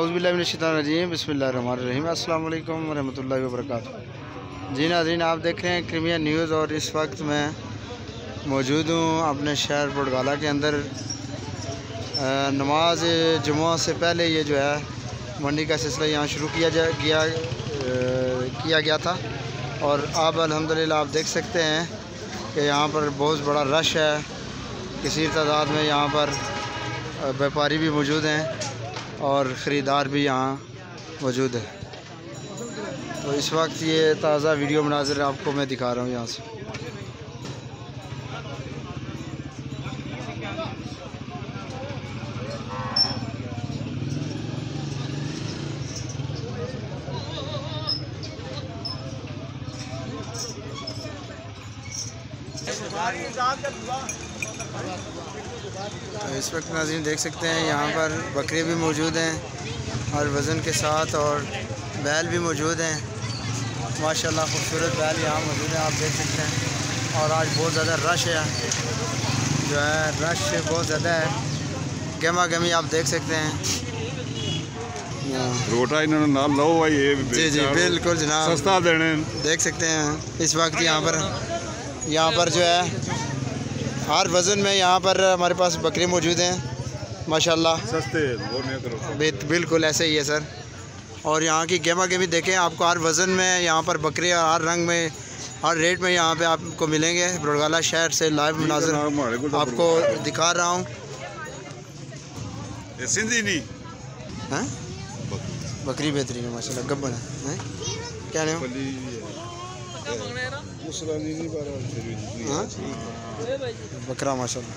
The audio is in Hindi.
औज़ुबिल्लाहिमिनश्शैतानिर्रजीम बिस्मिल्लाहिर्रहमानिर्रहीम अस्सलाम वालेकुम रहमतुल्लाहि व बरकातुहू। जी नाज़रीन, आप देख रहे हैं क्रीमिया न्यूज़ और इस वक्त मैं मौजूद हूँ अपने शहर बुडगाला के अंदर। नमाज जुमा से पहले ये जो है मंडी का सिलसिला यहाँ शुरू किया गया था और अब अल्हम्दुलिल्लाह आप देख सकते हैं कि यहाँ पर बहुत बड़ा रश है। किसी तादाद में यहाँ पर व्यापारी भी मौजूद हैं और ख़रीदार भी यहाँ मौजूद है। तो इस वक्त ये ताज़ा वीडियो मनाज़िर आपको मैं दिखा रहा हूँ यहाँ से। तो इस वक्त नाज़रीन देख सकते हैं यहाँ पर बकरे भी मौजूद हैं और वज़न के साथ, और बैल भी मौजूद हैं। माशाल्लाह खूबसूरत बैल यहाँ मौजूद हैं, आप देख सकते हैं। और आज बहुत ज़्यादा रश है, जो है रश बहुत ज़्यादा है, गमा गमी आप देख सकते हैं। रोटा इन्होंने नाम लो भाई, ये जी बिल्कुल जनाब, सस्ता देने देख सकते हैं। इस वक्त यहाँ पर जो है हर वज़न में यहाँ पर हमारे पास बकरे मौजूद हैं माशाल्लाह, सस्ते वो नहीं करो। बिल्कुल ऐसे ही है सर। और यहाँ की गेमा गेमी देखें, आपको हर वज़न में यहाँ पर बकरे और हर रंग में हर रेट में यहाँ पे आपको मिलेंगे। बुडगाला शहर से लाइव मनाज़िर आपको दिखा रहा हूँ। सिंधी नहीं हैं, बकरी बेहतरीन है माशाल्लाह, गब्बन है। क्या नहीं बकरा माशाल्लाह।